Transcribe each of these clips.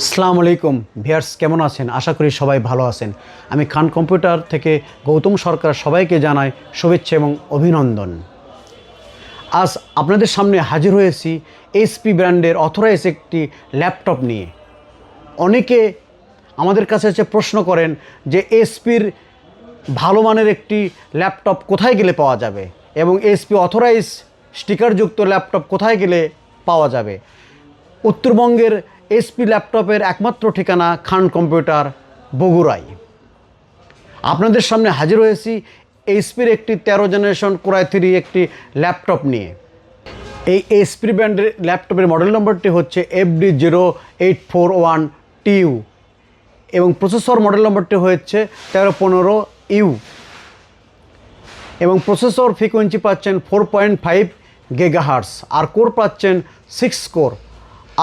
আসসালামু আলাইকুম ভিউয়ার্স, কেমন আছেন? আশা করি সবাই ভালো আছেন। আমি খান কম্পিউটার থেকে গৌতম সরকার সবাইকে জানাই শুভেচ্ছা এবং অভিনন্দন। আজ আপনাদের সামনে হাজির হয়েছি এইচপি ব্র্যান্ডের অথরাইজ একটি ল্যাপটপ নিয়ে। অনেকে আমাদের কাছে এসে প্রশ্ন করেন যে এইচপির ভালো মানের একটি ল্যাপটপ কোথায় গেলে পাওয়া যাবে এবং এইচপি অথরাইজ স্টিকারযুক্ত ল্যাপটপ কোথায় গেলে পাওয়া যাবে। উত্তরবঙ্গের এইচপি ল্যাপটপের একমাত্র ঠিকানা খান কম্পিউটার, বগুড়ায়। আপনাদের সামনে হাজির হয়েছি এইচপির একটি 13 জেনারেশন কোর i3 একটি ল্যাপটপ নিয়ে। এই এইচপি ব্র্যান্ডের ল্যাপটপের মডেল নম্বরটি হচ্ছে FD0841TU এবং প্রসেসর মডেল নম্বরটি হচ্ছে 1315U এবং প্রসেসর ফ্রিকোয়েন্সি পাচ্ছেন 4.5 GHz, আর কোর পাচ্ছেন 6 কোর,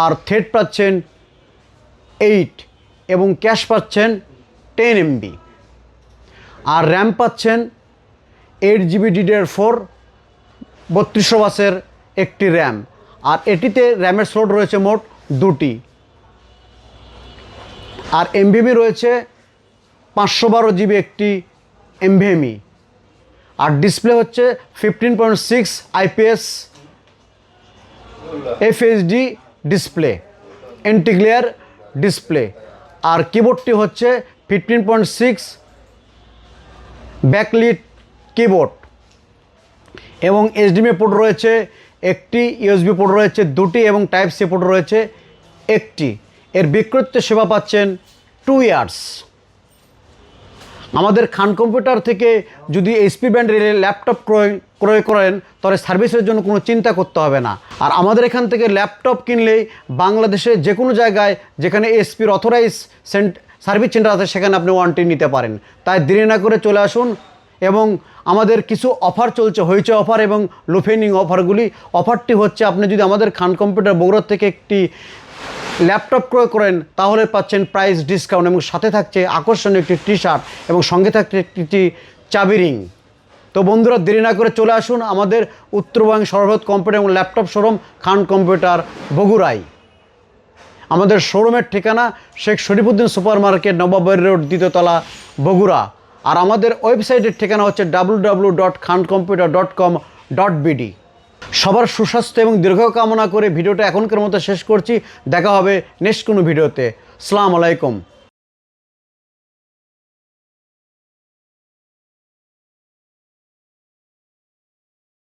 আর থ্রেড পাচ্ছেন 8 এবং ক্যাশ পাচ্ছেন 10 MB, আর র্যাম পাচ্ছেন 8GB DDR4 3200 বাসের একটি র্যাম, আর এটিতে র্যামের স্লট রয়েছে মোট 2টি, আর NVMe রয়েছে 512GB একটি NVMe, আর ডিসপ্লে হচ্ছে 15.6 IPS FHD display, anti glare display, আর কিবোর্ডটি হচ্ছে 15.6 ব্যাকলিট কিবোর্ড এবং HDMI পোর্ট রয়েছে একটি, USB পোর্ট রয়েছে 2টি এবং টাইপ সি পোর্ট রয়েছে একটি। এর বিক্রয়িত সেবা পাচ্ছেন 2 ইয়ার্স। আমাদের খান কম্পিউটার থেকে যদি এইচপি ব্র্যান্ডের ল্যাপটপ ক্রয় করেন তাহলে সার্ভিসের জন্য কোনো চিন্তা করতে হবে না। আর আমাদের এখান থেকে ল্যাপটপ কিনলেই বাংলাদেশে যে কোনো জায়গায় যেখানে এইচপির অথরাইজ সার্ভিস সেন্টার আছে সেখানে আপনি ওয়ারেন্টি নিতে পারেন। তাই দেরি না করে চলে আসুন। এবং আমাদের কিছু অফার চলছে, হইচই অফার এবং লুফেনিং অফারগুলি। অফারটি হচ্ছে, আপনি যদি আমাদের খান কম্পিউটার বগুড়া থেকে একটি ল্যাপটপ ক্রয় করেন তাহলে পাচ্ছেন প্রাইস ডিসকাউন্ট এবং সাথে থাকছে আকর্ষণীয় একটি টি-শার্ট এবং সঙ্গে থাকছে একটি চাবি রিং। তো বন্ধুরা, দেরি না করে চলে আসুন আমাদের উত্তরবঙ্গ সর্ববৃহৎ কম্পিউটার এবং ল্যাপটপ শোরুম খান কম্পিউটার, বগুড়ায়। আমাদের শোরুমের ঠিকানা Sheikh Sharifuddin super market, Nawabbari road, 2য় তলা, বগুড়া। আর আমাদের ওয়েবসাইটের ঠিকানা হচ্ছে www.khankomputer.com.bd। সবার সুস্বাস্থ্য এবং দীর্ঘ কামনা করে ভিডিওটা এখনকার মতো শেষ করছি। দেখা হবে নেক্সট কোনো ভিডিওতে। আসসালামু আলাইকুম।